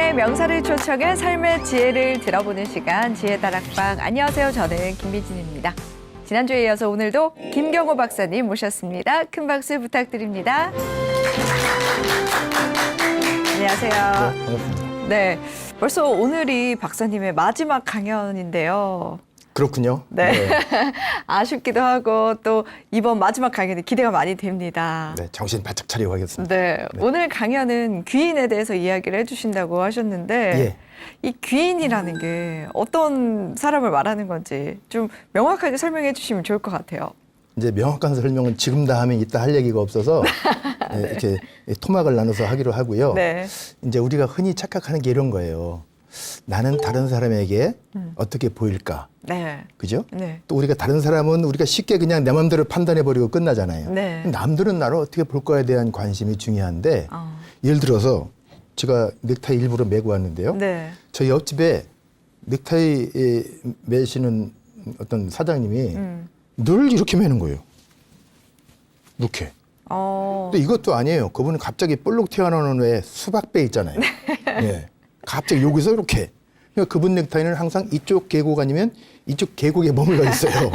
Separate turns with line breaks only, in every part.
하나의 명사를 초청해 삶의 지혜를 들어보는 시간, 지혜다락방. 안녕하세요. 저는 김미진입니다. 지난주에 이어서 오늘도 김경호 박사님 모셨습니다. 큰 박수 부탁드립니다. 안녕하세요.
네, 반갑습니다.
네, 벌써 오늘이 박사님의 마지막 강연인데요.
그렇군요.
네. 아쉽기도 하고 또 이번 마지막 강연이 기대가 많이 됩니다.
네, 정신 바짝 차리고 하겠습니다.
네, 오늘 강연은 귀인에 대해서 이야기를 해주신다고 하셨는데
예.
이 귀인이라는 게 어떤 사람을 말하는 건지 좀 명확하게 설명해 주시면 좋을 것 같아요.
이제 명확한 설명은 지금 다 하면 이따 할 얘기가 없어서
네.
이렇게 토막을 나눠서 하기로 하고요.
네.
이제 우리가 흔히 착각하는 게 이런 거예요. 나는 다른 사람에게 어떻게 보일까?
네.
그죠?
네.
또 우리가 다른 사람은 우리가 쉽게 그냥 내 마음대로 판단해버리고 끝나잖아요.
네.
남들은 나를 어떻게 볼 거에 대한 관심이 중요한데 예를 들어서 제가 넥타이 일부러 메고 왔는데요.
네.
저 옆집에 넥타이 매시는 어떤 사장님이 늘 이렇게 매는 거예요. 이렇게. 근데 이것도 아니에요. 그분은 갑자기 볼록 튀어나오는 왜 수박배 있잖아요. 예. 갑자기 여기서 이렇게. 그러니까 그분 넥타이는 항상 이쪽 계곡 아니면 이쪽 계곡에 머물러 있어요.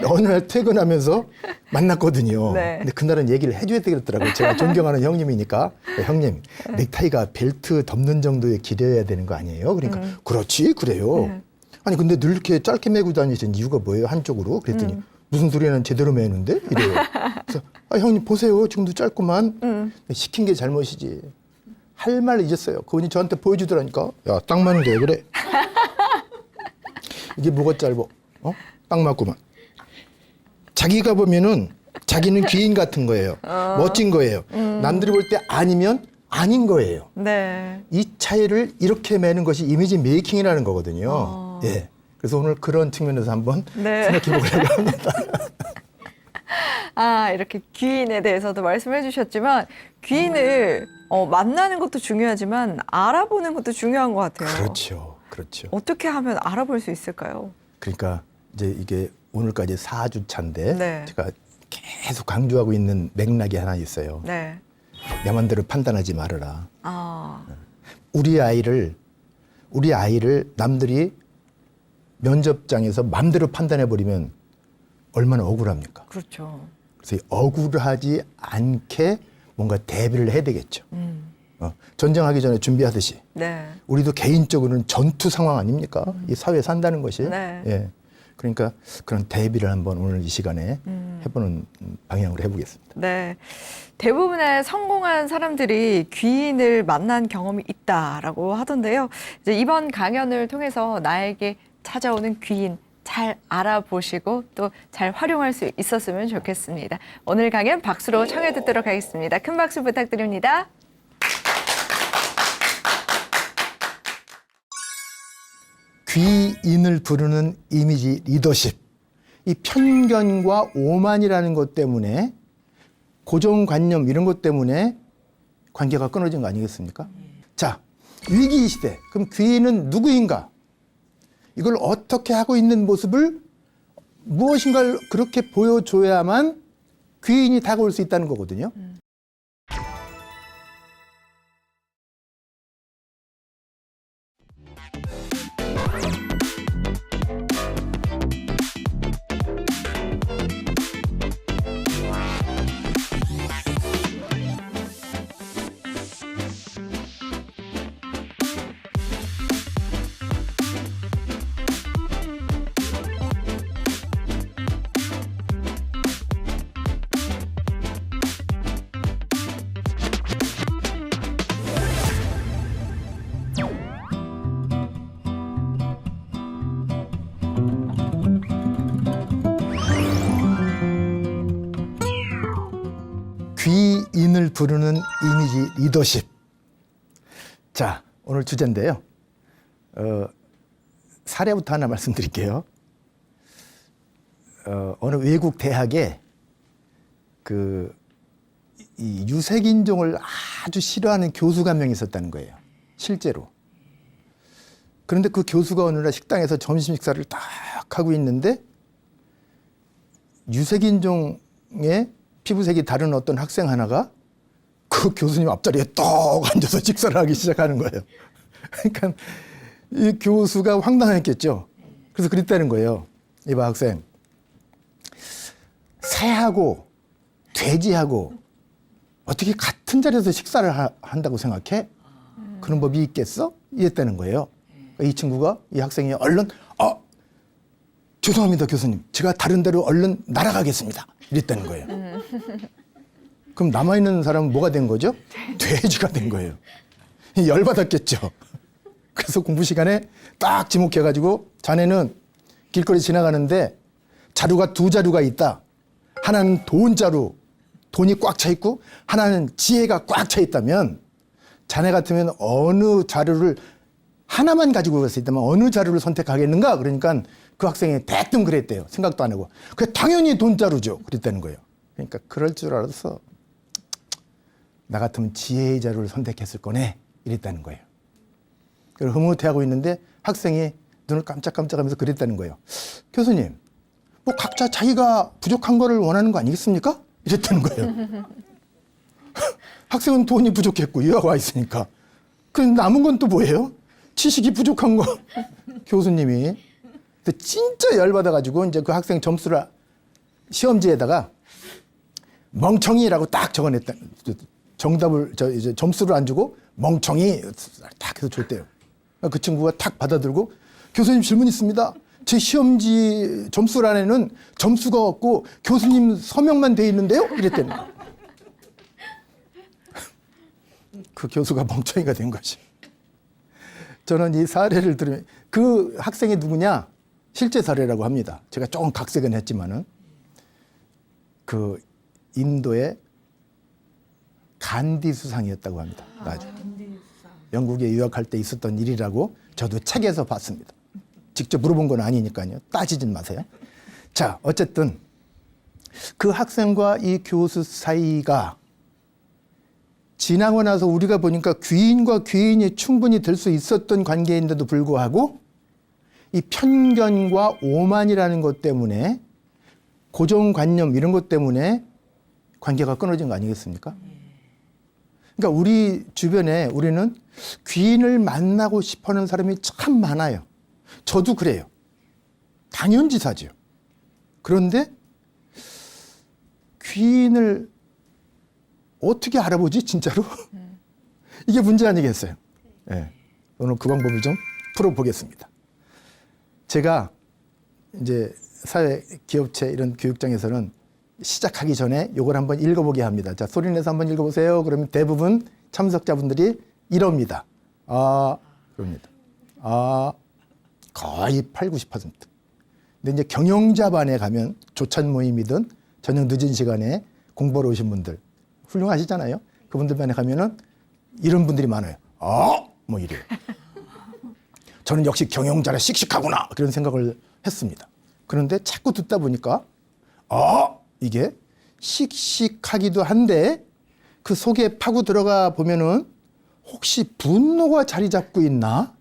어느 날 퇴근하면서 만났거든요.
네.
근데 그날은 얘기를 해줘야 되겠더라고요. 제가 존경하는 형님이니까. 형님, 넥타이가 벨트 덮는 정도에 길어야 되는 거 아니에요? 그러니까 그렇지, 그래요. 아니 근데 늘 이렇게 짧게 메고 다니신 이유가 뭐예요? 한쪽으로? 그랬더니 무슨 소리는 제대로 매는데? 이래요. 그래서 형님 보세요. 지금도 짧구만. 시킨 게 잘못이지. 할 말 잊었어요. 그분이 저한테 보여주더라니까. 야, 딱 맞는데 왜 그래? 이게 뭐가 짧어? 딱 맞구만. 자기가 보면은 자기는 귀인 같은 거예요. 멋진 거예요. 남들이 볼 때 아니면 아닌 거예요.
네.
이 차이를 이렇게 매는 것이 이미지 메이킹이라는 거거든요. 예. 그래서 오늘 그런 측면에서 한번
네.
생각해 보려고 합니다.
이렇게 귀인에 대해서도 말씀해 주셨지만 귀인을 만나는 것도 중요하지만 알아보는 것도 중요한 것 같아요.
그렇죠. 그렇죠.
어떻게 하면 알아볼 수 있을까요?
그러니까 이제 이게 오늘까지 4주차인데
네.
제가 계속 강조하고 있는 맥락이 하나 있어요.
네.
내 맘대로 판단하지 말아라. 우리 아이를 남들이 면접장에서 맘대로 판단해 버리면 얼마나 억울합니까?
그렇죠.
그래서 억울하지 않게 뭔가 대비를 해야 되겠죠. 전쟁하기 전에 준비하듯이
네.
우리도 개인적으로는 전투 상황 아닙니까? 이 사회에 산다는 것이.
네.
예. 그러니까 그런 대비를 한번 오늘 이 시간에 해보는 방향으로 해보겠습니다.
네. 대부분의 성공한 사람들이 귀인을 만난 경험이 있다라고 하던데요. 이제 이번 강연을 통해서 나에게 찾아오는 귀인 잘 알아보시고 또 잘 활용할 수 있었으면 좋겠습니다. 오늘 강연 박수로 청해 듣도록 하겠습니다. 큰 박수 부탁드립니다.
귀인을 부르는 이미지 리더십. 이 편견과 오만이라는 것 때문에 고정관념 이런 것 때문에 관계가 끊어진 거 아니겠습니까? 자, 위기 시대. 그럼 귀인은 누구인가? 이걸 어떻게 하고 있는 모습을 무엇인가를 그렇게 보여줘야만 귀인이 다가올 수 있다는 거거든요. 귀인을 부르는 이미지 리더십. 자, 오늘 주제인데요. 사례부터 하나 말씀드릴게요. 어느 외국 대학에 이 유색인종을 아주 싫어하는 교수가 한 명 있었다는 거예요. 실제로. 그런데 그 교수가 어느 날 식당에서 점심 식사를 딱 하고 있는데 유색인종의 피부색이 다른 어떤 학생 하나가 그 교수님 앞자리에 떡 앉아서 식사를 하기 시작하는 거예요. 그러니까 이 교수가 황당했겠죠. 그래서 그랬다는 거예요. 이봐 학생, 새하고 돼지하고 어떻게 같은 자리에서 식사를 한다고 생각해? 그런 법이 있겠어? 이랬다는 거예요. 그러니까 이 친구가, 이 학생이 얼른 죄송합니다 교수님, 제가 다른 데로 얼른 날아가겠습니다 이랬다는 거예요. 그럼 남아있는 사람은 뭐가 된 거죠? 돼지가 된 거예요. 열받았겠죠. 그래서 공부 시간에 딱 지목해가지고, 자네는 길거리 지나가는데 자루가 두 자루가 있다. 하나는 돈 자루, 돈이 꽉 차 있고, 하나는 지혜가 꽉 차 있다면, 자네 같으면 어느 자루를 하나만 가지고 갔을 때면 어느 자루를 선택하겠는가? 그러니까 그 학생이 대뜸 그랬대요. 생각도 안 하고. 그 당연히 돈 자루죠. 그랬다는 거예요. 그러니까 그럴 줄 알아서 나 같으면 지혜의 자루를 선택했을 거네. 이랬다는 거예요. 그걸 흐뭇해하고 있는데 학생이 눈을 깜짝깜짝하면서 그랬다는 거예요. 교수님, 뭐 각자 자기가 부족한 거를 원하는 거 아니겠습니까? 이랬다는 거예요. 학생은 돈이 부족했고 유학 와 있으니까. 그럼 남은 건 또 뭐예요? 지식이 부족한 거. 교수님이 진짜 열받아가지고 이제 그 학생 점수를 시험지에다가 멍청이라고 딱 적어냈다. 정답을 이제 점수를 안 주고 멍청이 딱 해서 줬대요. 그 친구가 탁 받아들고, 교수님 질문 있습니다. 제 시험지 점수란에는 점수가 없고 교수님 서명만 돼 있는데요? 이랬대요. 그 교수가 멍청이가 된 거지. 저는 이 사례를 들으면, 그 학생이 누구냐? 실제 사례라고 합니다. 제가 조금 각색은 했지만은, 그 인도의 간디 수상이었다고 합니다. 나중에. 영국에 유학할 때 있었던 일이라고 저도 책에서 봤습니다. 직접 물어본 건 아니니까요. 따지진 마세요. 자, 어쨌든 그 학생과 이 교수 사이가 지나고 나서 우리가 보니까 귀인과 귀인이 충분히 될 수 있었던 관계인데도 불구하고, 이 편견과 오만이라는 것 때문에, 고정관념 이런 것 때문에 관계가 끊어진 거 아니겠습니까? 그러니까 우리 주변에 우리는 귀인을 만나고 싶어하는 사람이 참 많아요. 저도 그래요. 당연지사죠. 그런데 귀인을 어떻게 알아보지 진짜로? 이게 문제 아니겠어요? 네. 오늘 그 방법을 좀 풀어보겠습니다. 제가 이제 사회, 기업체 이런 교육장에서는 시작하기 전에 이걸 한번 읽어보게 합니다. 자, 소리내서 한번 읽어보세요. 그러면 대부분 참석자분들이 이럽니다. 그럽니다. 거의 8, 90%. 근데 이제 경영자반에 가면 조찬 모임이든 저녁 늦은 시간에 공부하러 오신 분들 훌륭하시잖아요. 그분들 반에 가면은 이런 분들이 많아요. 뭐 이래요. 저는 역시 경영자라 씩씩하구나 그런 생각을 했습니다. 그런데 자꾸 듣다 보니까 이게 씩씩하기도 한데 그 속에 파고 들어가 보면은 혹시 분노가 자리 잡고 있나?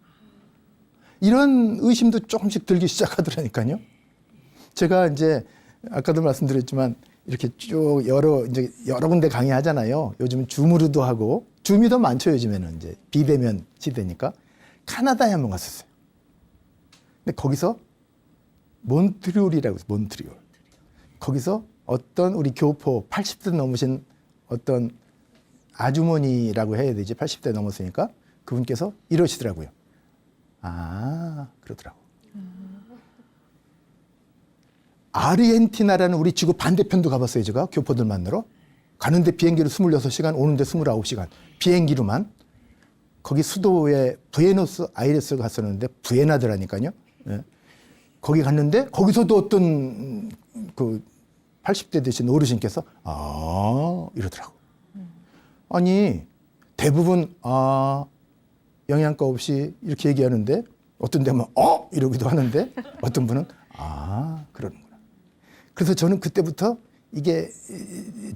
이런 의심도 조금씩 들기 시작하더라니까요. 제가 이제 아까도 말씀드렸지만 이렇게 쭉 여러 군데 강의하잖아요. 요즘은 줌으로도 하고, 줌이 더 많죠. 요즘에는 이제 비대면 시대니까. 카나다에 한번 갔었어요. 근데 거기서 몬트리올이라고 있어요. 몬트리올. 거기서 어떤 우리 교포 80대 넘으신 어떤 아주머니라고 해야 되지, 80대 넘었으니까 그분께서 이러시더라고요. 그러더라고. 아르헨티나라는 우리 지구 반대편도 가봤어요. 제가 교포들 만나러. 가는데 비행기로 26시간, 오는데 29시간. 비행기로만. 거기 수도에 부에노스 아이레스를 갔었는데, 부에나드라니까요. 예. 거기 갔는데 거기서도 어떤 그 80대 되신 어르신께서 이러더라고. 아니 대부분 영양가 없이 이렇게 얘기하는데, 어떤 데는 이러기도 하는데, 어떤 분은 그러는구나. 그래서 저는 그때부터 이게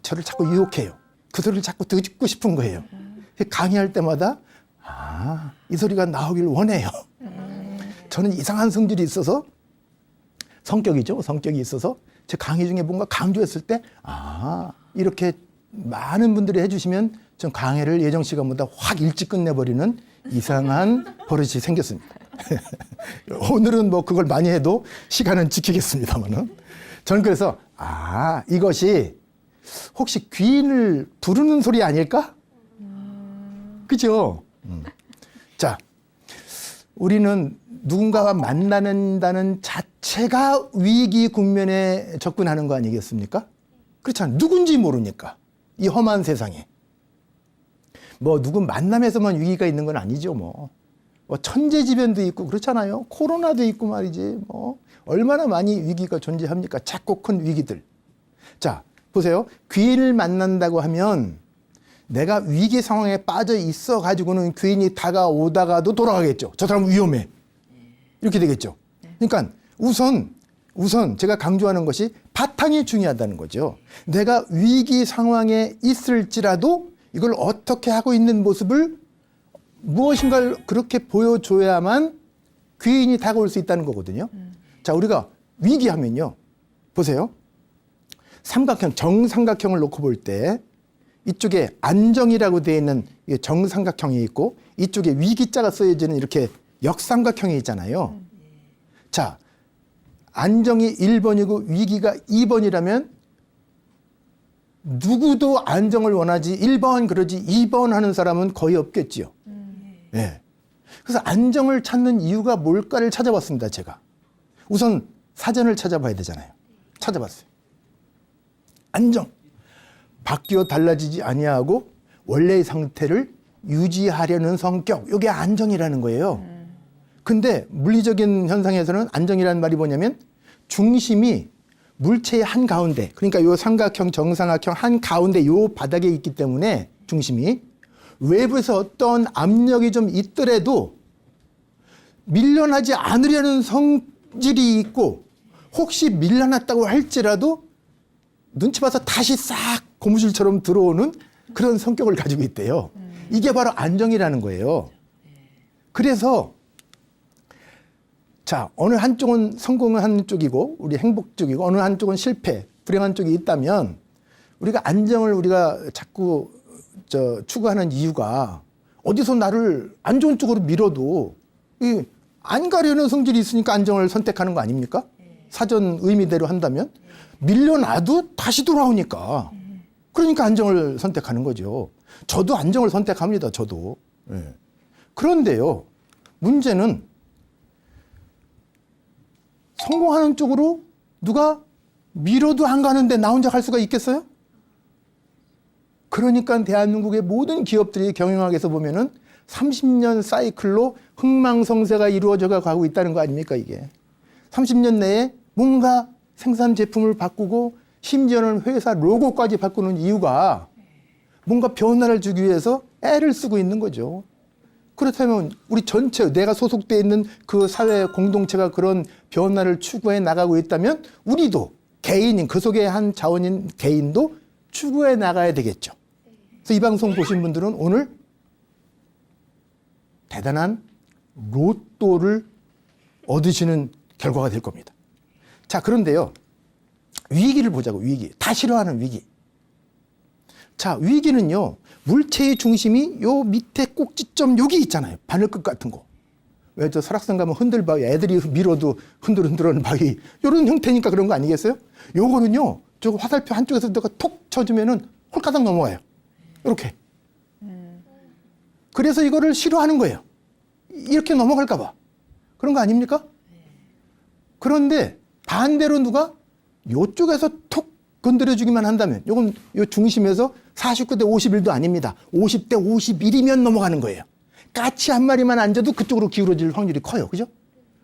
저를 자꾸 유혹해요. 그 소리를 자꾸 듣고 싶은 거예요. 강의할 때마다 이 소리가 나오길 원해요. 저는 이상한 성질이 있어서, 성격이 있어서 제 강의 중에 뭔가 강조했을 때 이렇게 많은 분들이 해주시면 좀 강의를 예정 시간보다 확 일찍 끝내버리는 이상한 버릇이 생겼습니다. 오늘은 뭐 그걸 많이 해도 시간은 지키겠습니다만은. 저는 그래서 이것이 혹시 귀인을 부르는 소리 아닐까? 그죠? 자, 우리는 누군가와 만나는다는 자체가 위기 국면에 접근하는 거 아니겠습니까? 그렇잖아요. 누군지 모르니까. 이 험한 세상에. 뭐 누구 만남에서만 위기가 있는 건 아니죠. 뭐 천재지변도 있고 그렇잖아요. 코로나도 있고 말이지. 뭐 얼마나 많이 위기가 존재합니까? 작고 큰 위기들. 자, 보세요. 귀인을 만난다고 하면 내가 위기 상황에 빠져 있어 가지고는 귀인이 다가오다가도 돌아가겠죠. 저 사람 위험해. 이렇게 되겠죠. 그러니까 우선 제가 강조하는 것이 바탕이 중요하다는 거죠. 내가 위기 상황에 있을지라도 이걸 어떻게 하고 있는 모습을 무엇인가를 그렇게 보여줘야만 귀인이 다가올 수 있다는 거거든요. 자, 우리가 위기하면요. 보세요. 삼각형, 정삼각형을 놓고 볼 때 이쪽에 안정이라고 되어 있는 정삼각형이 있고 이쪽에 위기자가 쓰여지는 이렇게 역삼각형이 있잖아요. 자, 안정이 1번이고 위기가 2번이라면 누구도 안정을 원하지 1번 그러지 2번 하는 사람은 거의 없겠지요. 네. 그래서 안정을 찾는 이유가 뭘까를 찾아봤습니다. 제가. 우선 사전을 찾아봐야 되잖아요. 찾아봤어요. 안정. 바뀌어 달라지지 아니하고 원래의 상태를 유지하려는 성격. 이게 안정이라는 거예요. 근데 물리적인 현상에서는 안정이라는 말이 뭐냐면 중심이 물체의 한가운데, 그러니까 요 삼각형, 정삼각형 한가운데 요 바닥에 있기 때문에 중심이 외부에서 어떤 압력이 좀 있더라도 밀려나지 않으려는 성질이 있고 혹시 밀려났다고 할지라도 눈치 봐서 다시 싹 고무줄처럼 들어오는 그런 성격을 가지고 있대요. 이게 바로 안정이라는 거예요. 그래서 자, 어느 한쪽은 성공을 하는 쪽이고 우리 행복 쪽이고 어느 한쪽은 실패, 불행한 쪽이 있다면 우리가 안정을 우리가 자꾸 추구하는 이유가 어디서 나를 안 좋은 쪽으로 밀어도 안 가려는 성질이 있으니까 안정을 선택하는 거 아닙니까? 사전 의미대로 한다면 밀려나도 다시 돌아오니까 그러니까 안정을 선택하는 거죠. 저도 안정을 선택합니다. 저도. 네. 그런데요, 문제는 성공하는 쪽으로 누가 밀어도 안 가는데 나 혼자 갈 수가 있겠어요? 그러니까 대한민국의 모든 기업들이 경영학에서 보면은 30년 사이클로 흥망성쇠가 이루어져 가고 있다는 거 아닙니까, 이게. 30년 내에 뭔가 생산 제품을 바꾸고 심지어는 회사 로고까지 바꾸는 이유가 뭔가 변화를 주기 위해서 애를 쓰고 있는 거죠. 그렇다면 우리 전체 내가 소속되어 있는 그 사회 공동체가 그런 변화를 추구해 나가고 있다면 우리도 개인인 그 속의 한 자원인 개인도 추구해 나가야 되겠죠. 그래서 이 방송 보신 분들은 오늘 대단한 로또를 얻으시는 결과가 될 겁니다. 자, 그런데요. 위기를 보자고, 위기. 다 싫어하는 위기. 자, 위기는요. 물체의 중심이 요 밑에 꼭지점 여기 있잖아요. 바늘끝 같은 거. 왜 저 설악산 가면 흔들바위, 애들이 밀어도 흔들흔들하는 바위. 요런 형태니까 그런 거 아니겠어요? 요거는요. 저 화살표 한쪽에서 내가 톡 쳐주면은 홀가닥 넘어가요. 이렇게. 그래서 이거를 싫어하는 거예요. 이렇게 넘어갈까 봐. 그런 거 아닙니까? 그런데 반대로 누가 요쪽에서 톡 건드려주기만 한다면 요건 요 중심에서 49대 51도 아닙니다. 50대 51이면 넘어가는 거예요. 까치 한 마리만 앉아도 그쪽으로 기울어질 확률이 커요. 그죠?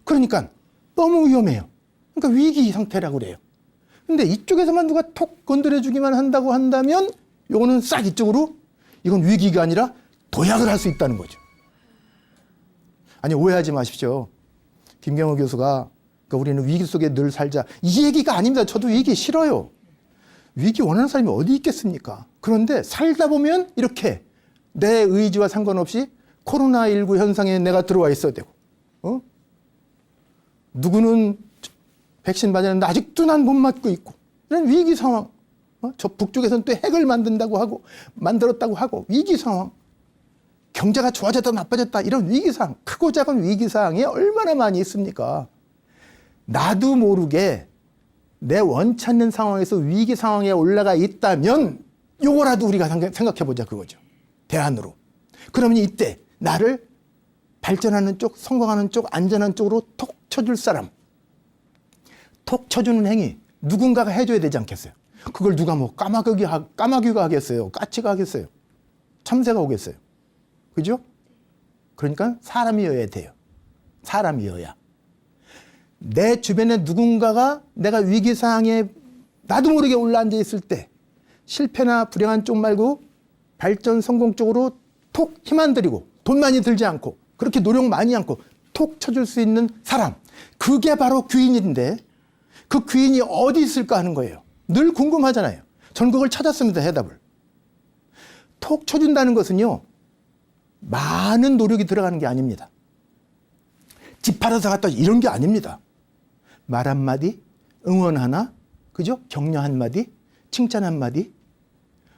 그러니까 너무 위험해요. 그러니까 위기 상태라고 그래요. 근데 이쪽에서만 누가 톡 건드려주기만 한다고 한다면 요거는 싹 이쪽으로 이건 위기가 아니라 도약을 할 수 있다는 거죠. 아니, 오해하지 마십시오. 김경호 교수가 그러니까 우리는 위기 속에 늘 살자. 이 얘기가 아닙니다. 저도 위기 싫어요. 위기 원하는 사람이 어디 있겠습니까? 그런데 살다 보면 이렇게 내 의지와 상관없이 코로나19 현상에 내가 들어와 있어야 되고, 누구는 백신 맞았는데 아직도 난 못 맞고 있고, 이런 위기 상황. 저 북쪽에서는 또 핵을 만들었다고 하고 위기 상황, 경제가 좋아졌다 나빠졌다 이런 위기 상황, 크고 작은 위기 상황이 얼마나 많이 있습니까? 나도 모르게 내 원치 않는 상황에서 위기 상황에 올라가 있다면 요거라도 우리가 생각해 보자 그거죠. 대안으로. 그러면 이때 나를 발전하는 쪽, 성공하는 쪽, 안전한 쪽으로 톡 쳐줄 사람, 톡 쳐주는 행위 누군가가 해줘야 되지 않겠어요? 그걸 누가 뭐 까마귀가 하겠어요? 까치가 하겠어요? 참새가 오겠어요? 그죠? 그러니까 사람이어야 돼요. 사람이어야. 내 주변에 누군가가 내가 위기상황에 나도 모르게 올라앉아 있을 때 실패나 불행한 쪽 말고 발전 성공 쪽으로 톡 힘 안 들이고 돈 많이 들지 않고 그렇게 노력 많이 않고 톡 쳐줄 수 있는 사람, 그게 바로 귀인인데 그 귀인이 어디 있을까 하는 거예요. 늘 궁금하잖아요. 전 그걸 찾았습니다. 해답을. 톡 쳐준다는 것은요, 많은 노력이 들어가는 게 아닙니다. 집 팔아서 갔다 이런 게 아닙니다. 말 한마디, 응원 하나, 그죠? 격려 한마디, 칭찬 한마디,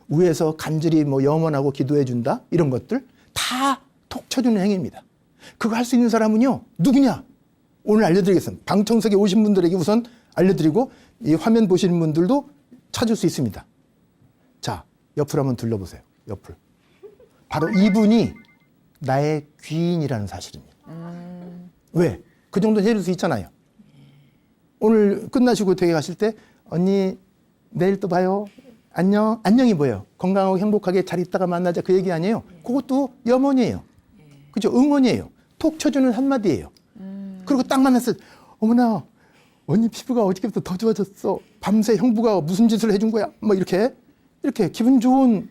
위에서 간절히 뭐 염원하고 기도해 준다, 이런 것들 다 톡 쳐주는 행위입니다. 그거 할 수 있는 사람은요, 누구냐? 오늘 알려드리겠습니다. 방청석에 오신 분들에게 우선 알려드리고 이 화면 보시는 분들도 찾을 수 있습니다. 자, 옆을 한번 둘러보세요. 옆을. 바로 이분이 나의 귀인이라는 사실입니다. 왜? 그 정도는 해줄 수 있잖아요. 오늘 끝나시고 댁에 가실 때 언니 내일 또 봐요. 안녕. 안녕이 뭐예요? 건강하고 행복하게 잘 있다가 만나자 그 얘기 아니에요. 그것도 염원이에요. 그죠? 응원이에요. 톡 쳐주는 한마디예요. 그리고 딱 만났을 때 어머나 언니 피부가 어저께부터 더 좋아졌어. 밤새 형부가 무슨 짓을 해준 거야? 뭐 이렇게 기분 좋은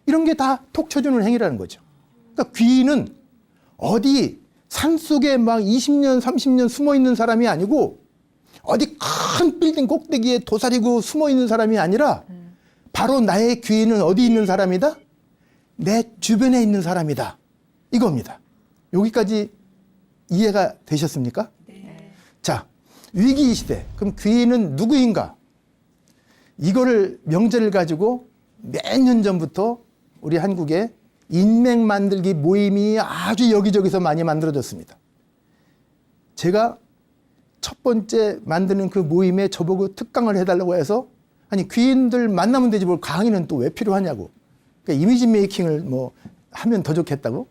이런 게 다 톡 쳐주는 행위라는 거죠. 그러니까 귀인은 어디 산속에 막 20년, 30년 숨어 있는 사람이 아니고 어디 큰 빌딩 꼭대기에 도사리고 숨어 있는 사람이 아니라 바로 나의 귀인은 어디 있는 사람이다? 내 주변에 있는 사람이다. 이겁니다. 여기까지 이해가 되셨습니까? 네. 자, 위기 시대. 그럼 귀인은 누구인가? 이거를 명제를 가지고 몇 년 전부터 우리 한국에 인맥 만들기 모임이 아주 여기저기서 많이 만들어졌습니다. 제가 첫 번째 만드는 그 모임에 저보고 특강을 해달라고 해서 아니 귀인들 만나면 되지 뭘 강의는 또 왜 필요하냐고. 그러니까 이미지 메이킹을 뭐 하면 더 좋겠다고?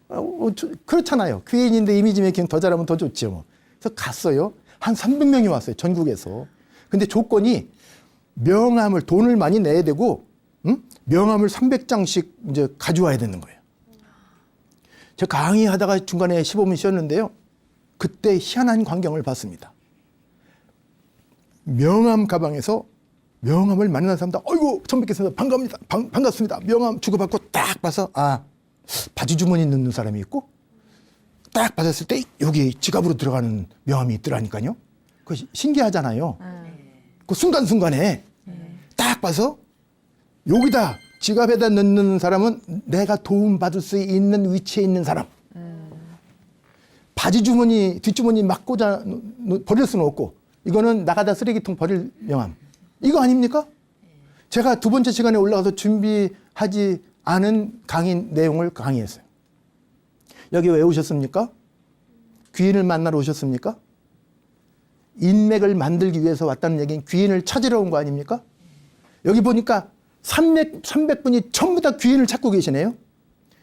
그렇잖아요. 귀인인데 이미지 메이킹 더 잘하면 더 좋죠. 뭐. 그래서 갔어요. 한 300명이 왔어요. 전국에서. 근데 조건이 명함을 돈을 많이 내야 되고 명함을 300장씩 이제 가져와야 되는 거예요. 제가 강의하다가 중간에 15분 쉬었는데요. 그때 희한한 광경을 봤습니다. 명함 가방에서 명함을 만난 사람들, 어이구, 처음 뵙겠습니다. 반갑습니다. 명함 주고받고 딱 봐서, 바지 주머니 넣는 사람이 있고, 딱 받았을 때 여기 지갑으로 들어가는 명함이 있더라니까요. 그거 신기하잖아요. 그 순간순간에 딱 봐서 여기다 지갑에다 넣는 사람은 내가 도움받을 수 있는 위치에 있는 사람. 바지 주머니, 뒷주머니 막 꽂아 버릴 수는 없고, 이거는 나가다 쓰레기통 버릴 명함. 이거 아닙니까? 제가 두 번째 시간에 올라가서 준비하지 않은 강의 내용을 강의했어요. 여기 왜 오셨습니까? 귀인을 만나러 오셨습니까? 인맥을 만들기 위해서 왔다는 얘기는 귀인을 찾으러 온 거 아닙니까? 여기 보니까 300분이 전부 다 귀인을 찾고 계시네요.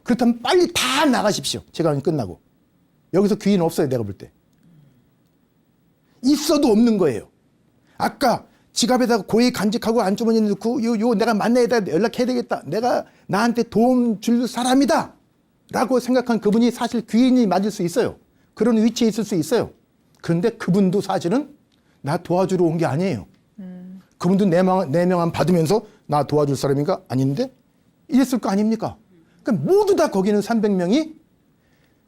그렇다면 빨리 다 나가십시오. 제 강의 끝나고. 여기서 귀인 없어요. 내가 볼 때. 있어도 없는 거예요. 아까 지갑에다가 고이 간직하고 안주머니에 넣고 요 내가 만나야 돼. 연락해야 되겠다. 내가 나한테 도움 줄 사람이다. 라고 생각한 그분이 사실 귀인이 맞을 수 있어요. 그런 위치에 있을 수 있어요. 그런데 그분도 사실은 나 도와주러 온 게 아니에요. 그분도 내 명함 받으면서 나 도와줄 사람인가? 아닌데? 이랬을 거 아닙니까? 그러니까 모두 다 거기는 300명이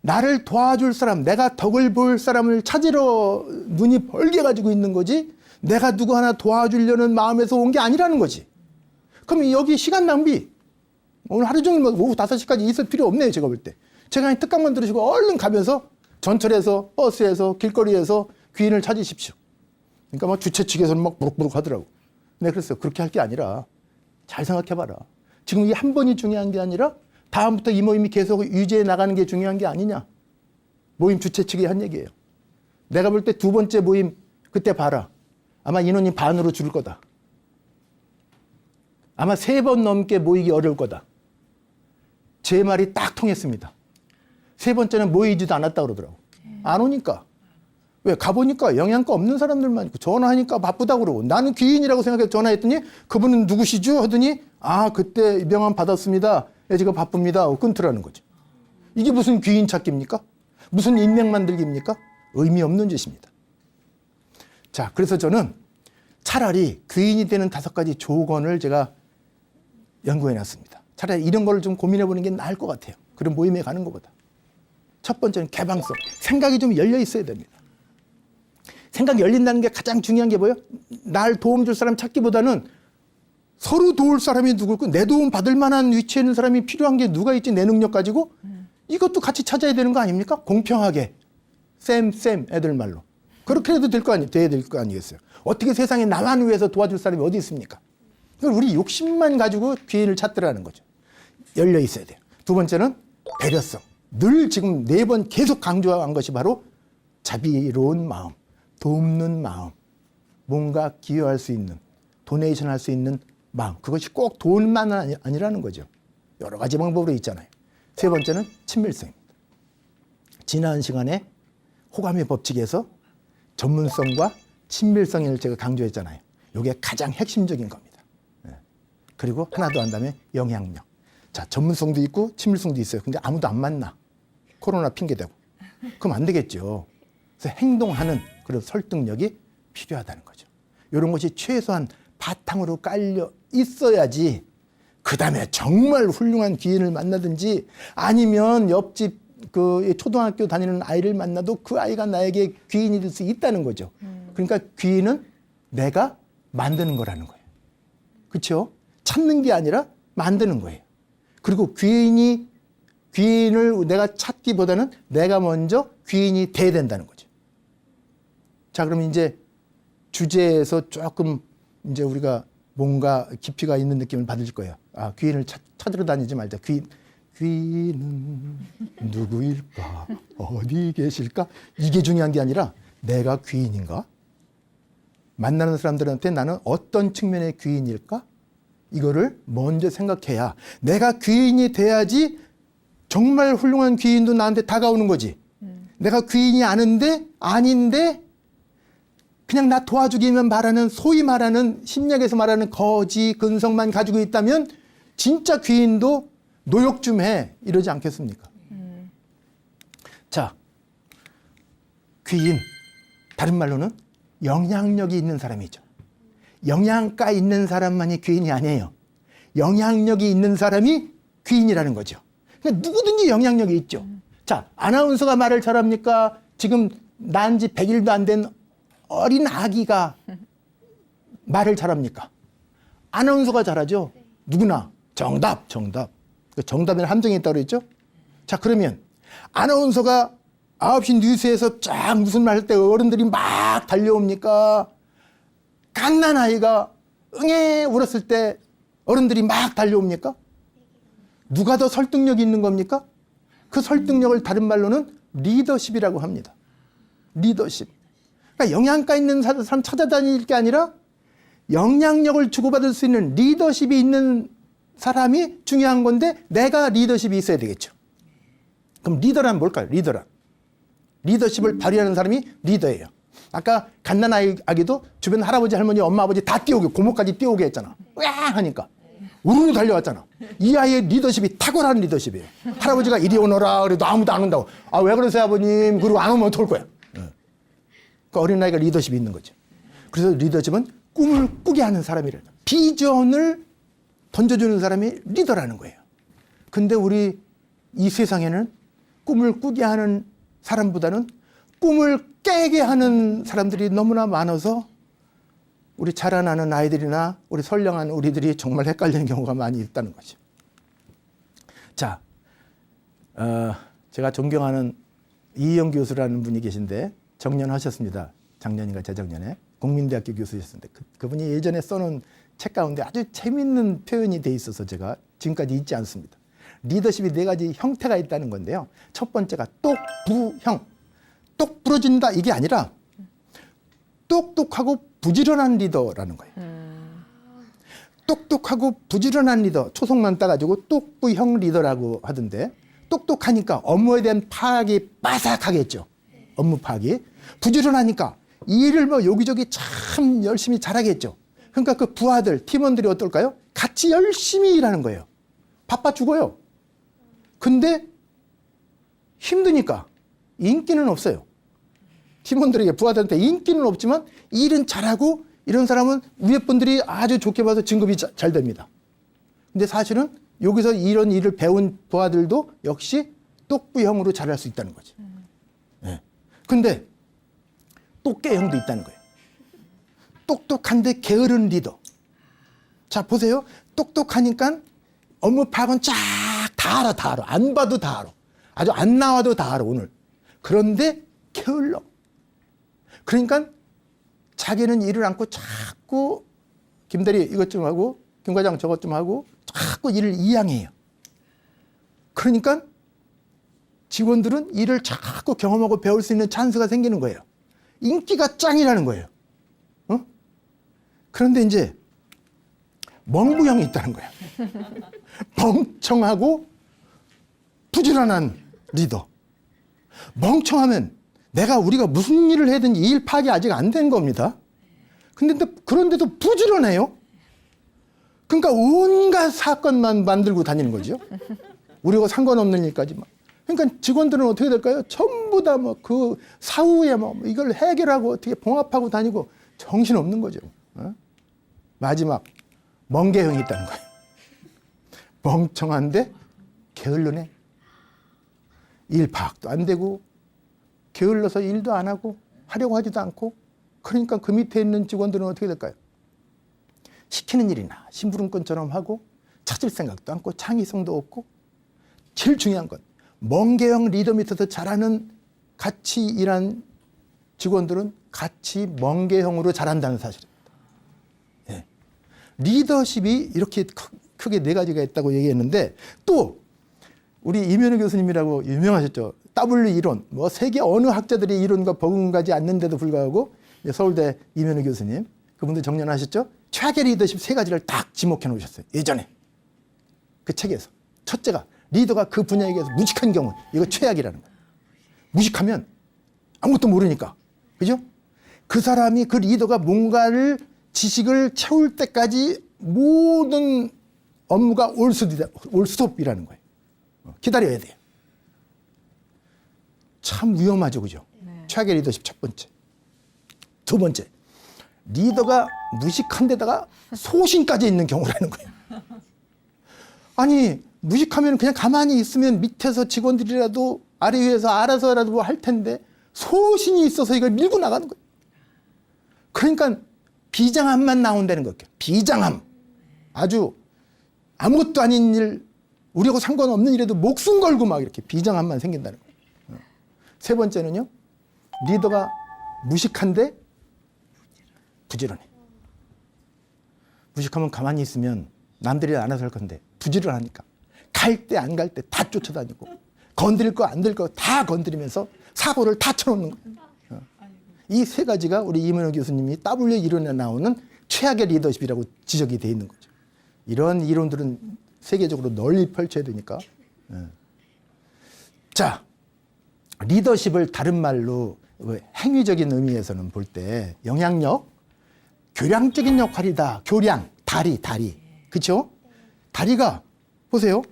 나를 도와줄 사람, 내가 덕을 볼 사람을 찾으러 눈이 벌게 가지고 있는 거지 내가 누구 하나 도와주려는 마음에서 온 게 아니라는 거지. 그럼 여기 시간 낭비. 오늘 하루 종일 오후 5시까지 있을 필요 없네요. 제가 볼 때. 제가 특강만 들으시고 얼른 가면서 전철에서 버스에서 길거리에서 귀인을 찾으십시오. 그러니까 막 주최 측에서는 막 부룩부룩 하더라고. 근데 그랬어요. 그렇게 할 게 아니라 잘 생각해봐라. 지금 이 한 번이 중요한 게 아니라 다음부터 이 모임이 계속 유지해 나가는 게 중요한 게 아니냐. 모임 주최 측이 한 얘기예요. 내가 볼 때 두 번째 모임 그때 봐라. 아마 인원이 반으로 줄을 거다. 아마 3번 넘게 모이기 어려울 거다. 제 말이 딱 통했습니다. 3번째는 모이지도 않았다 그러더라고. 안 오니까. 왜? 가보니까 영양가 없는 사람들만 있고 전화하니까 바쁘다고 그러고 나는 귀인이라고 생각해서 전화했더니 그분은 누구시죠? 하더니 그때 명함 받았습니다. 제가 바쁩니다. 하고 끊더라는 거죠. 이게 무슨 귀인 찾기입니까? 무슨 인맥 만들기입니까? 의미 없는 짓입니다. 자, 그래서 저는 차라리 귀인이 되는 5가지 조건을 제가 연구해 놨습니다. 차라리 이런 걸 좀 고민해 보는 게 나을 것 같아요. 그런 모임에 가는 것보다. 첫 번째는 개방성. 생각이 좀 열려 있어야 됩니다. 생각이 열린다는 게 가장 중요한 게 뭐예요? 날 도움 줄 사람 찾기보다는 서로 도울 사람이 누굴까? 내 도움 받을 만한 위치에 있는 사람이 필요한 게 누가 있지? 내 능력 가지고? 이것도 같이 찾아야 되는 거 아닙니까? 공평하게. 쌤 애들 말로. 그렇게 해도 돼야 될 거 아니겠어요? 어떻게 세상에 나만 위해서 도와줄 사람이 어디 있습니까? 우리 욕심만 가지고 귀인을 찾더라는 거죠. 열려 있어야 돼요. 두 번째는 배려성. 늘 지금 4번 계속 강조한 것이 바로 자비로운 마음, 돕는 마음, 뭔가 기여할 수 있는, 도네이션 할 수 있는 마음. 그것이 꼭 돈만 아니라는 거죠. 여러 가지 방법으로 있잖아요. 세 번째는 친밀성입니다. 지난 시간에 호감의 법칙에서 전문성과 친밀성을 제가 강조했잖아요. 이게 가장 핵심적인 겁니다. 그리고 하나 더 한다면 영향력. 자, 전문성도 있고 친밀성도 있어요. 근데 아무도 안 만나. 코로나 핑계대고. 그럼 안 되겠죠. 그래서 행동하는 그런 설득력이 필요하다는 거죠. 이런 것이 최소한 바탕으로 깔려 있어야지 그 다음에 정말 훌륭한 귀인을 만나든지 아니면 옆집 그 초등학교 다니는 아이를 만나도 그 아이가 나에게 귀인이 될 수 있다는 거죠. 그러니까 귀인은 내가 만드는 거라는 거예요. 그렇죠? 찾는 게 아니라 만드는 거예요. 그리고 귀인을 내가 찾기보다는 내가 먼저 귀인이 돼야 된다는 거죠. 자, 그럼 이제 주제에서 조금 이제 우리가 뭔가 깊이가 있는 느낌을 받을 거예요. 귀인을 찾으러 다니지 말자. 귀인은 누구일까? 어디 계실까? 이게 중요한 게 아니라 내가 귀인인가? 만나는 사람들한테 나는 어떤 측면의 귀인일까? 이거를 먼저 생각해야 내가 귀인이 돼야지 정말 훌륭한 귀인도 나한테 다가오는 거지. 내가 귀인이 아닌데 그냥 나 도와주기만 바라는 소위 말하는 심리학에서 말하는 거지 근성만 가지고 있다면 진짜 귀인도 노역 좀 해 이러지 않겠습니까? 자, 귀인 다른 말로는 영향력이 있는 사람이죠. 영양가 있는 사람만이 귀인이 아니에요. 영향력이 있는 사람이 귀인이라는 거죠. 그러니까 누구든지 영향력이 있죠. 자, 아나운서가 말을 잘합니까? 지금 난 지 100일도 안 된 어린 아기가 말을 잘합니까? 아나운서가 잘하죠. 누구나. 정답. 정답에는 함정이 있다고 그랬죠. 자, 그러면 아나운서가 9시 뉴스에서 쫙 무슨 말 할 때 어른들이 막 달려옵니까? 갓난 아이가 응애 울었을 때 어른들이 막 달려옵니까? 누가 더 설득력이 있는 겁니까? 그 설득력을 다른 말로는 리더십이라고 합니다. 리더십. 그러니까 영양가 있는 사람 찾아다닐 게 아니라 영향력을 주고받을 수 있는 리더십이 있는 사람이 중요한 건데 내가 리더십이 있어야 되겠죠. 그럼 리더란 뭘까요? 리더십을 발휘하는 사람이 리더예요. 아까 갓난 아기도 주변 할아버지, 할머니, 엄마, 아버지 다 뛰어오게, 고모까지 뛰어오게 했잖아. 으아! 하니까. 우르르 달려왔잖아. 이 아이의 리더십이 탁월한 리더십이에요. 할아버지가 이리 오너라 그래도 아무도 안 온다고. 왜 그러세요, 아버님? 그리고 안 오면 어떡할 거야? 그 어린아이가 리더십이 있는 거죠. 그래서 리더십은 꿈을 꾸게 하는 사람이래요. 비전을 던져주는 사람이 리더라는 거예요. 근데 우리 이 세상에는 꿈을 꾸게 하는 사람보다는 꿈을 깨게 하는 사람들이 너무나 많아서 우리 자라나는 아이들이나 우리 선량한 우리들이 정말 헷갈리는 경우가 많이 있다는 거죠. 자, 제가 존경하는 이희영 교수라는 분이 계신데 정년하셨습니다. 작년인가 재작년에. 국민대학교 교수였는데 그분이 예전에 써놓은 책 가운데 아주 재밌는 표현이 돼 있어서 제가 지금까지 잊지 않습니다. 리더십이 4가지 형태가 있다는 건데요. 첫 번째가 똑부형. 똑 부러진다 이게 아니라 똑똑하고 부지런한 리더라는 거예요. 똑똑하고 부지런한 리더, 초성만 따가지고 똑부형 리더라고 하던데 똑똑하니까 업무에 대한 파악이 빠삭하겠죠. 업무 파악이. 부지런하니까 일을 뭐 여기저기 참 열심히 잘하겠죠. 그러니까 그 부하들, 팀원들이 어떨까요? 같이 열심히 일하는 거예요. 바빠 죽어요. 근데 힘드니까 인기는 없어요. 팀원들에게, 부하들한테 인기는 없지만 일은 잘하고 이런 사람은 위에 분들이 아주 좋게 봐서 진급이 잘 됩니다. 근데 사실은 여기서 이런 일을 배운 부하들도 역시 똑부형으로 잘할 수 있다는 거죠. 네. 근데 똑개형도 있다는 거예요. 똑똑한데 게으른 리더. 자, 보세요. 똑똑하니까 업무 파악은 쫙 다 알아, 다 알아. 안 봐도 다 알아. 아주 안 나와도 다 알아, 오늘. 그런데 게을러. 그러니까 자기는 일을 안고 자꾸 김대리 이것 좀 하고 김 과장 저것 좀 하고 자꾸 일을 이양해요. 그러니까 직원들은 일을 자꾸 경험하고 배울 수 있는 찬스가 생기는 거예요. 인기가 짱이라는 거예요. 어? 그런데 이제 멍부형이 있다는 거예요. 멍청하고 부지런한 리더. 멍청하면 우리가 무슨 일을 해든 일 파악이 아직 안 된 겁니다. 그런데도 부지런해요. 그러니까 온갖 사건만 만들고 다니는 거죠. 우리가 상관없는 일까지만. 그러니까 직원들은 어떻게 될까요? 전부 다 뭐 그 사후에 뭐 이걸 해결하고 어떻게 봉합하고 다니고 정신없는 거죠. 어? 마지막 멍게형이 있다는 거예요. 멍청한데 게을르네. 일 파악도 안 되고 게을러서 일도 안 하고 하려고 하지도 않고. 그러니까 그 밑에 있는 직원들은 어떻게 될까요? 시키는 일이나 심부름꾼처럼 하고 찾을 생각도 않고 창의성도 없고. 제일 중요한 건 멍게형 리더 밑에서 잘하는 같이 일한 직원들은 같이 멍게형으로 잘한다는 사실입니다. 예. 리더십이 이렇게 크게 4가지가 있다고 얘기했는데 또 우리 이면우 교수님이라고 유명하셨죠. W 이론, 뭐 세계 어느 학자들이 이론과 버금가지 않는데도 불구하고 서울대 이면우 교수님, 그분도 정년하셨죠. 최악의 리더십 3가지를 딱 지목해 놓으셨어요. 예전에 그 책에서. 첫째가 리더가 그 분야에 대해서 무식한 경우, 이거 최악이라는 거예요. 무식하면 아무것도 모르니까, 그죠? 그 사람이, 그 리더가 뭔가를 지식을 채울 때까지 모든 업무가 올 수업이라는 거예요. 기다려야 돼요. 참 위험하죠, 그죠? 네. 최악의 리더십 첫 번째. 두 번째, 리더가 무식한 데다가 소신까지 있는 경우라는 거예요. 아니, 무식하면 그냥 가만히 있으면 밑에서 직원들이라도 아래 위에서 알아서라도 뭐 할 텐데 소신이 있어서 이걸 밀고 나가는 거예요. 그러니까 비장함만 나온다는 거예요. 비장함. 아주 아무것도 아닌 일, 우리하고 상관없는 일에도 목숨 걸고 막 이렇게 비장함만 생긴다는 거예요. 세 번째는요, 리더가 무식한데 부지런해. 무식하면 가만히 있으면 남들이 알아서 할 건데 부지런하니까 갈 때 안 갈 때 다 쫓아다니고 건드릴 거 안 될 거 다 건드리면서 사고를 다 쳐놓는 거예요. 이 3가지가 우리 이면우 교수님이 W 이론에 나오는 최악의 리더십이라고 지적이 돼 있는 거죠. 이런 이론들은 세계적으로 널리 펼쳐야 되니까. 자, 리더십을 다른 말로 행위적인 의미에서는 볼 때 영향력, 교량적인 역할이다. 교량, 다리. 그렇죠? 다리가 보세요.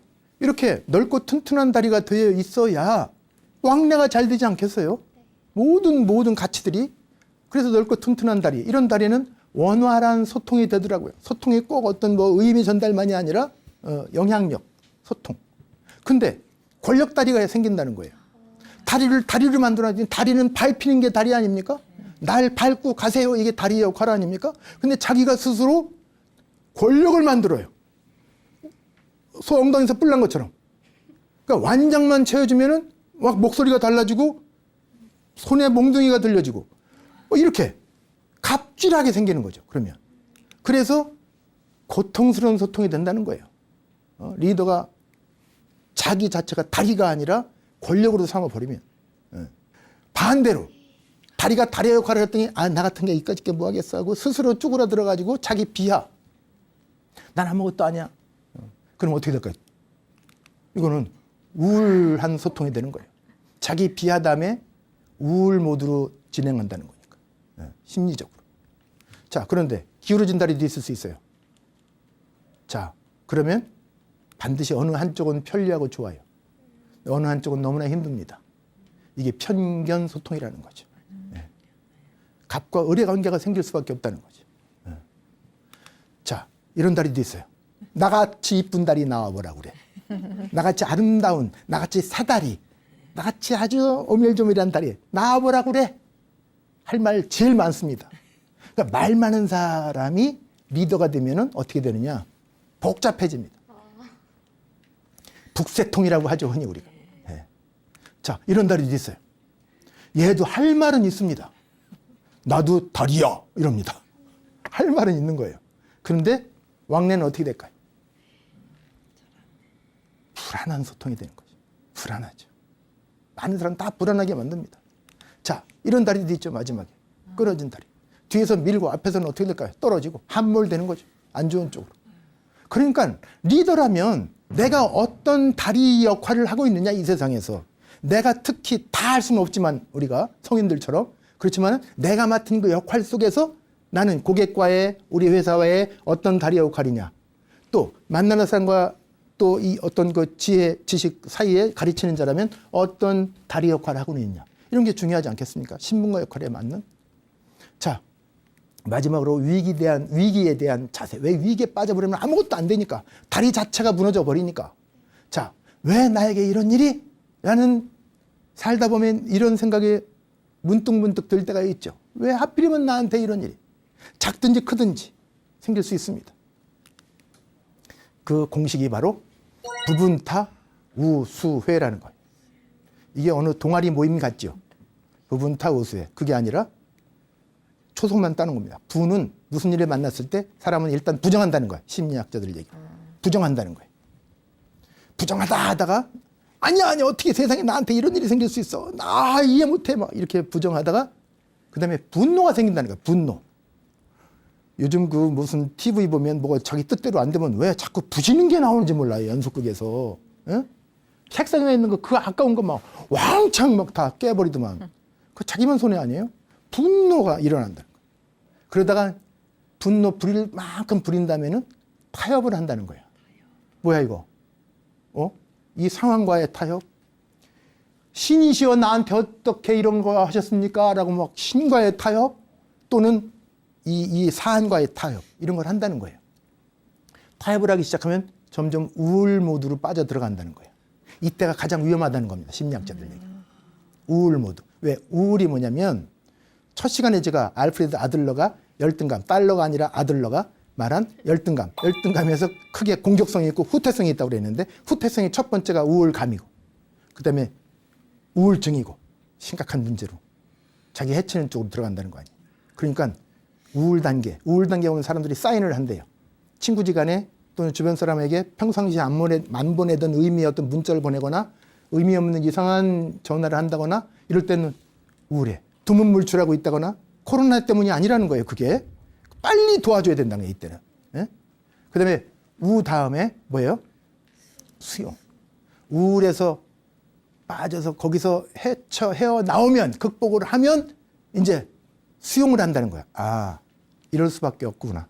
이렇게 넓고 튼튼한 다리가 되어 있어야 왕래가 잘 되지 않겠어요? 모든 가치들이. 그래서 넓고 튼튼한 다리. 이런 다리는 원활한 소통이 되더라고요. 소통이 꼭 어떤 뭐 의미 전달만이 아니라 영향력, 소통. 근데 권력 다리가 생긴다는 거예요. 다리를 만들어야지. 다리는 밟히는 게 다리 아닙니까? 날 밟고 가세요. 이게 다리의 역할 아닙니까? 근데 자기가 스스로 권력을 만들어요. 소 엉덩이에서 뿔 난 것처럼. 그러니까 완장만 채워주면은 막 목소리가 달라지고 손에 몽둥이가 들려지고 뭐 이렇게 갑질하게 생기는 거죠. 그러면. 그래서 고통스러운 소통이 된다는 거예요. 리더가 자기 자체가 다리가 아니라 권력으로 삼아버리면. 반대로 다리가 다리 역할을 했더니 나 같은 게 이까짓 게 뭐 하겠어 하고 스스로 쭈그러들어가지고 자기 비하. 난 아무것도 아니야. 그럼 어떻게 될까요? 이거는 우울한 소통이 되는 거예요. 자기 비하담에 우울 모드로 진행한다는 거니까. 심리적으로. 자, 그런데 기울어진 다리도 있을 수 있어요. 자, 그러면 반드시 어느 한쪽은 편리하고 좋아요. 어느 한쪽은 너무나 힘듭니다. 이게 편견 소통이라는 거죠. 갑과 을의 관계가 생길 수밖에 없다는 거죠. 자, 이런 다리도 있어요. 나같이 이쁜 다리 나와보라고 그래. 나같이 아름다운, 나같이 사다리, 나같이 아주 오밀조밀한 다리 나와보라고 그래. 할 말 제일 많습니다. 그러니까 말 많은 사람이 리더가 되면은 어떻게 되느냐? 복잡해집니다. 북새통이라고 하죠, 흔히 우리가. 자, 이런 다리도 있어요. 얘도 할 말은 있습니다. 나도 다리야 이럽니다. 할 말은 있는 거예요. 그런데 왕래는 어떻게 될까요? 불안한 소통이 되는 거죠. 불안하죠. 많은 사람 다 불안하게 만듭니다. 자, 이런 다리도 있죠. 마지막에 끊어진 다리. 뒤에서 밀고 앞에서는 어떻게 될까요? 떨어지고 함몰되는 거죠. 안 좋은 쪽으로. 그러니까 리더라면 내가 어떤 다리 역할을 하고 있느냐 이 세상에서. 내가 특히 다 할 수는 없지만 우리가 성인들처럼 그렇지만 내가 맡은 그 역할 속에서 나는 고객과의 우리 회사와의 어떤 다리 역할이냐 또 만나는 사람과 또 이 어떤 그 지혜 지식 사이에 가르치는 자라면 어떤 다리 역할을 하고 있느냐 이런 게 중요하지 않겠습니까? 신분과 역할에 맞는. 자, 마지막으로 위기에 대한 자세. 왜 위기에 빠져버리면 아무것도 안 되니까 다리 자체가 무너져 버리니까. 자, 왜 나에게 이런 일이? 라는 살다 보면 이런 생각이 문득문득 들 때가 있죠. 왜 하필이면 나한테 이런 일이 작든지 크든지 생길 수 있습니다. 그 공식이 바로 부분타 우수회라는 거예요. 이게 어느 동아리 모임 같죠. 부분타 우수회. 그게 아니라 초속만 따는 겁니다. 부는 무슨 일을 만났을 때 사람은 일단 부정한다는 거예요. 심리학자들 얘기. 부정한다는 거예요. 부정하다 하다가 아니야 어떻게 세상에 나한테 이런 일이 생길 수 있어. 나 이해 못해 막 이렇게 부정하다가 그다음에 분노가 생긴다는 거야. 분노. 요즘 그 무슨 TV 보면 뭐 자기 뜻대로 안 되면 왜 자꾸 부시는 게 나오는지 몰라요. 연속극에서. 에? 책상에 있는 거 그 아까운 거 막 왕창 막 다 깨버리더만. 그 자기만 손해 아니에요? 분노가 일어난다는 거야. 그러다가 분노 부릴 만큼 부린다면은 타협을 한다는 거야. 뭐야 이거? 이 상황과의 타협? 신이시여 나한테 어떻게 이런 거 하셨습니까? 라고 막 신과의 타협 또는 이 사안과의 타협 이런 걸 한다는 거예요. 타협을 하기 시작하면 점점 우울 모드로 빠져 들어간다는 거예요. 이때가 가장 위험하다는 겁니다. 심리학자들 얘기. 우울 모드. 왜? 우울이 뭐냐면 첫 시간에 제가 알프레드 아들러가 열등감, 달러가 아니라 아들러가 말한 열등감. 열등감에서 크게 공격성이 있고 후퇴성이 있다고 그랬는데 후퇴성이 첫 번째가 우울감이고 그다음에 우울증이고 심각한 문제로 자기 해치는 쪽으로 들어간다는 거 아니에요. 그러니까 우울 단계에 오는 사람들이 사인을 한대요. 친구지간에 또는 주변 사람에게 평상시에 안 보내던 의미의 어떤 문자를 보내거나 의미 없는 이상한 전화를 한다거나 이럴 때는 우울해. 두문물출하고 있다거나 코로나 때문이 아니라는 거예요. 그게. 빨리 도와줘야 된다는 거예요. 이때는. 예? 그다음에 우 다음에 뭐예요? 수용. 우울에서 빠져서 거기서 헤어나오면 극복을 하면 이제 수용을 한다는 거야. 아, 이럴 수밖에 없구나.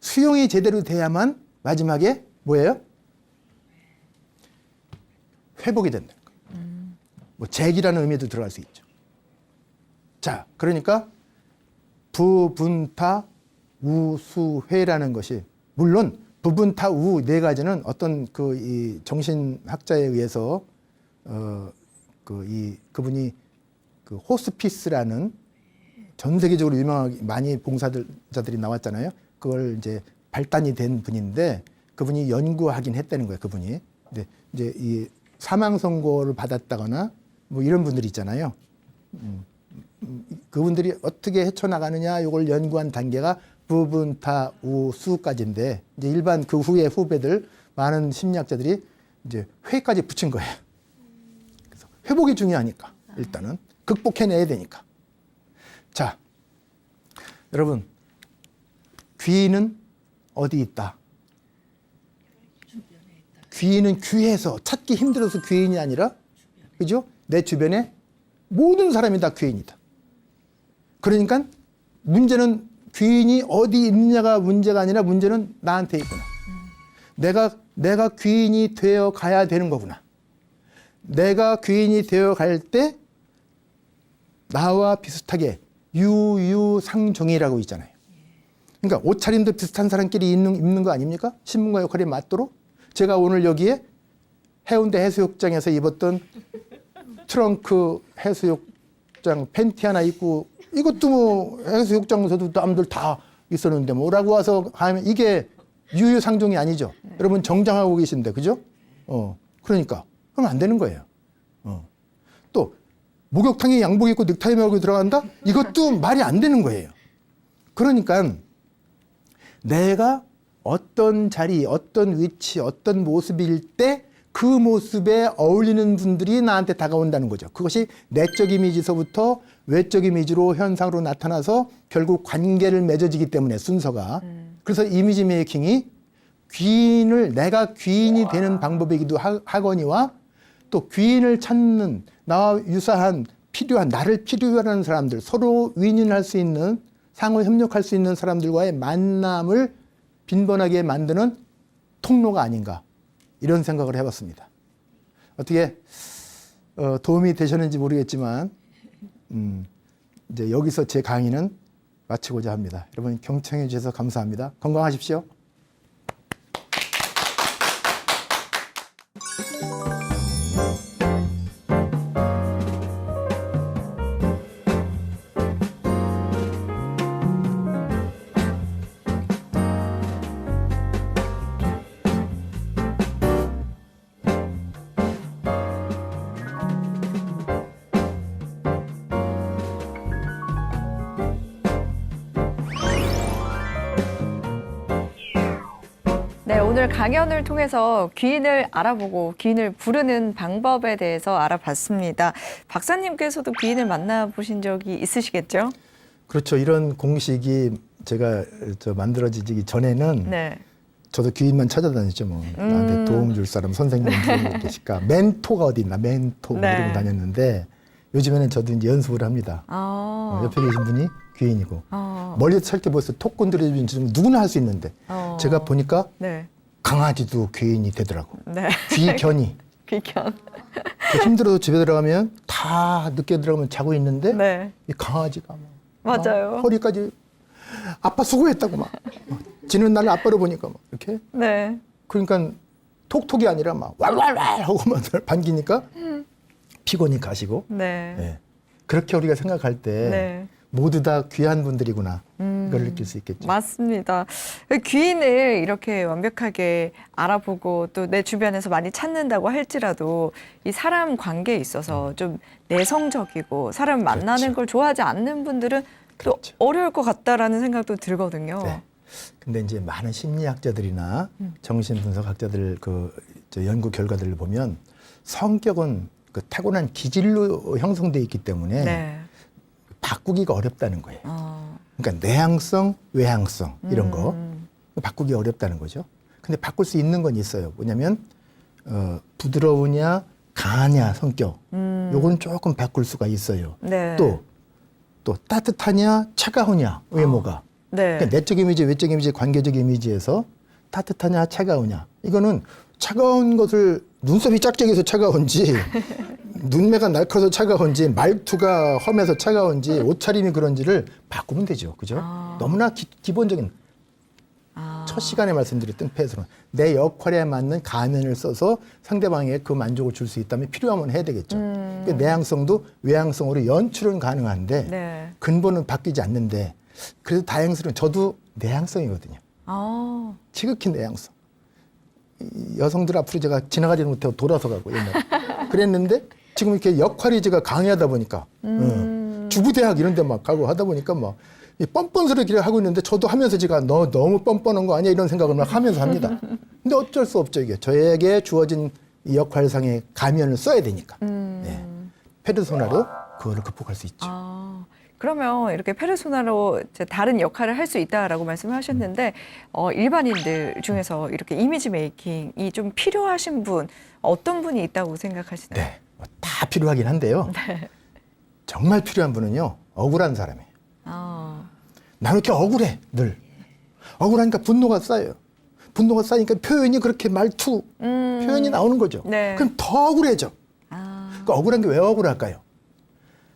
수용이 제대로 돼야만 마지막에 뭐예요? 회복이 된다는 거예요. 뭐 재기라는 의미도 들어갈 수 있죠. 자, 그러니까 부분타 우수회라는 것이 물론 부분타 우 네 가지는 어떤 그 이 정신학자에 의해서 그분이 그 호스피스라는 전 세계적으로 유명하게 많이 봉사자들이 나왔잖아요. 그걸 이제 발단이 된 분인데 그분이 연구하긴 했다는 거예요. 그분이. 근데 이제 이 사망 선고를 받았다거나 뭐 이런 분들 있잖아요. 그분들이 어떻게 헤쳐나가느냐 이걸 연구한 단계가 부분타우수까지인데 이제 일반 그 후에 후배들 많은 심리학자들이 이제 회까지 붙인 거예요. 그래서 회복이 중요하니까 일단은 극복해내야 되니까. 자, 여러분 귀는 어디 있다? 귀는 귀해서 찾기 힘들어서 귀인이 아니라 그죠? 내 주변에 모든 사람이 다 귀인이다. 그러니까 문제는 귀인이 어디 있느냐가 문제가 아니라 문제는 나한테 있구나. 내가 귀인이 되어 가야 되는 거구나. 내가 귀인이 되어 갈 때 나와 비슷하게 유유상종이라고 있잖아요. 그러니까 옷차림도 비슷한 사람끼리 입는 거 아닙니까? 신분과 역할이 맞도록. 제가 오늘 여기에 해운대 해수욕장에서 입었던 트렁크 해수욕장 팬티 하나 입고 이것도 뭐 해수욕장에서도 남들 다 있었는데 뭐라고 와서 하면 이게 유유상종이 아니죠. 여러분 정장하고 계신데 그죠? 그러니까 그럼 안 되는 거예요. 또 목욕탕에 양복 입고 넥타이 메고 들어간다? 이것도 말이 안 되는 거예요. 그러니까 내가 어떤 자리, 어떤 위치, 어떤 모습일 때 그 모습에 어울리는 분들이 나한테 다가온다는 거죠. 그것이 내적 이미지서부터 외적 이미지로 현상으로 나타나서 결국 관계를 맺어지기 때문에 순서가. 그래서 이미지 메이킹이 내가 귀인이 되는 방법이기도 하거니와 또 귀인을 찾는 나와 유사한 나를 필요로 하는 사람들, 서로 윈윈할 수 있는, 상호 협력할 수 있는 사람들과의 만남을 빈번하게 만드는 통로가 아닌가. 이런 생각을 해봤습니다. 어떻게 도움이 되셨는지 모르겠지만 이제 여기서 제 강의는 마치고자 합니다. 여러분 경청해 주셔서 감사합니다. 건강하십시오.
네, 오늘 강연을 통해서 귀인을 알아보고 귀인을 부르는 방법에 대해서 알아봤습니다. 박사님께서도 귀인을 만나보신 적이 있으시겠죠?
그렇죠. 이런 공식이 제가 만들어지기 전에는
네.
저도 귀인만 찾아다녔죠. 뭐 나한테 도움 줄 사람, 선생님 누구 계실까? 멘토가 어디 있나? 멘토
네.
이러고 다녔는데 요즘에는 저도 이제 연습을 합니다. 옆에 계신 분이 귀인이고 멀리서 찰 때 벌써 톡 건드려주면 지금 누구나 할 수 있는데 제가 보니까
네.
강아지도 귀인이 되더라고.
네.
귀견이.
귀견.
힘들어도 집에 들어가면 다 늦게 들어가면 자고 있는데
네.
이 강아지가
맞아요.
막 허리까지 아빠 수고했다고 막 지는 날 아빠로 보니까 막 이렇게.
네.
그러니까 톡톡이 아니라 막 왈왈왈 하고 막 반기니까 피곤이 가시고.
네.
네. 그렇게 우리가 생각할 때
네.
모두 다 귀한 분들이구나. 이걸 느낄 수 있겠죠.
맞습니다. 귀인을 이렇게 완벽하게 알아보고 또 내 주변에서 많이 찾는다고 할지라도 이 사람 관계에 있어서 좀 내성적이고 사람 만나는
그렇죠.
걸 좋아하지 않는 분들은 또
그렇죠.
어려울 것 같다라는 생각도 들거든요.
네. 근데 이제 많은 심리학자들이나 정신분석학자들 저 연구 결과들을 보면 성격은 그 타고난 기질로 형성돼 있기 때문에
네.
바꾸기가 어렵다는 거예요. 그러니까 내향성, 외향성 이런 거 바꾸기 어렵다는 거죠. 근데 바꿀 수 있는 건 있어요. 뭐냐면 부드러우냐 강하냐 성격 요건 조금 바꿀 수가 있어요.
네.
또 따뜻하냐 차가우냐 외모가.
네.
그러니까 내적 이미지, 외적 이미지, 관계적 이미지에서 따뜻하냐 차가우냐. 이거는 차가운 것을 눈썹이 짝짝해서 차가운지 눈매가 날카로워서 차가운지 말투가 험해서 차가운지 옷차림이 그런지를 바꾸면 되죠. 그죠? 너무나 기본적인 첫 시간에 말씀드렸던 패스는 내 역할에 맞는 가면을 써서 상대방에게 그 만족을 줄 수 있다면 필요하면 해야 되겠죠. 그러니까 내향성도 외향성으로 연출은 가능한데
네.
근본은 바뀌지 않는데 그래서 다행스러운 저도 내향성이거든요. 지극히 내향성. 여성들 앞으로 제가 지나가지 못하고 돌아서 가고 옛날에 그랬는데 지금 이렇게 역할이 제가 강의하다 보니까 주부대학 이런 데 막 가고 하다 보니까 막 이 뻔뻔스럽게 하고 있는데 저도 하면서 제가 너 너무 뻔뻔한 거 아니야 이런 생각을 막 하면서 합니다. 근데 어쩔 수 없죠. 이게 저에게 주어진 이 역할상의 가면을 써야 되니까. 네. 페르소나로 그거를 극복할 수 있죠.
아, 그러면 이렇게 페르소나로 이제 다른 역할을 할 수 있다라고 말씀하셨는데 일반인들 중에서 이렇게 이미지 메이킹이 좀 필요하신 분 어떤 분이 있다고 생각하시나요?
네. 다 필요하긴 한데요. 정말 필요한 분은요. 억울한 사람이에요. 나는 이렇게 억울해 늘. 억울하니까 분노가 쌓여요. 분노가 쌓이니까 표현이 그렇게 말투 표현이 나오는 거죠.
네.
그럼 더 억울해져. 그러니까 억울한 게 왜 억울할까요?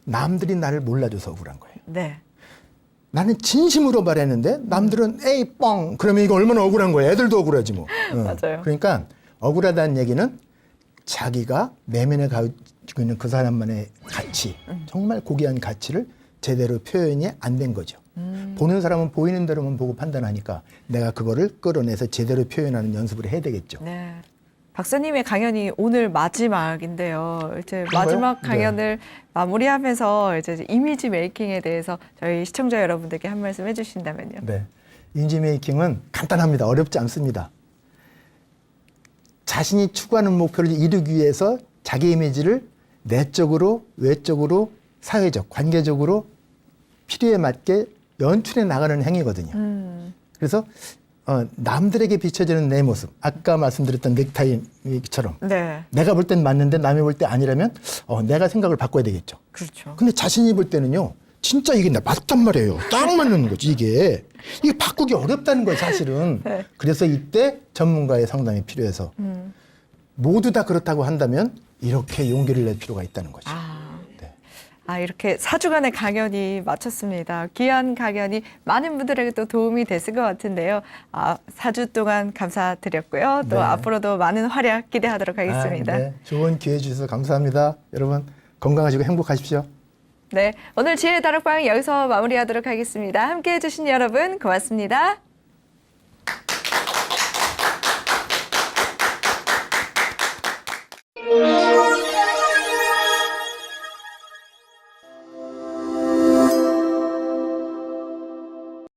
남들이 나를 몰라줘서 억울한 거예요.
네.
나는 진심으로 말했는데 남들은 에이 뻥 그러면 이거 얼마나 억울한 거예요. 애들도 억울하지 뭐.
맞아요.
그러니까 억울하다는 얘기는 자기가 내면에 가지고 있는 그 사람만의 가치, 정말 고귀한 가치를 제대로 표현이 안 된 거죠. 보는 사람은 보이는 대로만 보고 판단하니까 내가 그거를 끌어내서 제대로 표현하는 연습을 해야 되겠죠.
네. 박사님의 강연이 오늘 마지막인데요. 이제
그런가요?
마지막
네.
강연을 마무리하면서 이제 이미지 메이킹에 대해서 저희 시청자 여러분들께 한 말씀 해주신다면요.
네. 이미지 메이킹은 간단합니다. 어렵지 않습니다. 자신이 추구하는 목표를 이루기 위해서 자기 이미지를 내적으로, 외적으로, 사회적, 관계적으로 필요에 맞게 연출해 나가는 행위거든요. 그래서 남들에게 비춰지는 내 모습, 아까 말씀드렸던 넥타이처럼
네.
내가 볼 땐 맞는데 남이 볼 때 아니라면 내가 생각을 바꿔야 되겠죠.
그렇죠.
근데 자신이 볼 때는요, 진짜 이게 맞단 말이에요. 딱 맞는 거지, 이게. 이게 바꾸기 어렵다는 거예요, 사실은.
네.
그래서 이때 전문가의 상담이 필요해서 모두 다 그렇다고 한다면 이렇게 용기를 낼 필요가 있다는 거죠. 네.
이렇게 4주간의 강연이 마쳤습니다. 귀한 강연이 많은 분들에게 또 도움이 됐을 것 같은데요. 4주 동안 감사드렸고요. 또
네.
앞으로도 많은 활약 기대하도록 하겠습니다.
네. 좋은 기회 주셔서 감사합니다. 여러분 건강하시고 행복하십시오.
네, 오늘 지혜의 다락방 여기서 마무리하도록 하겠습니다. 함께해 주신 여러분 고맙습니다.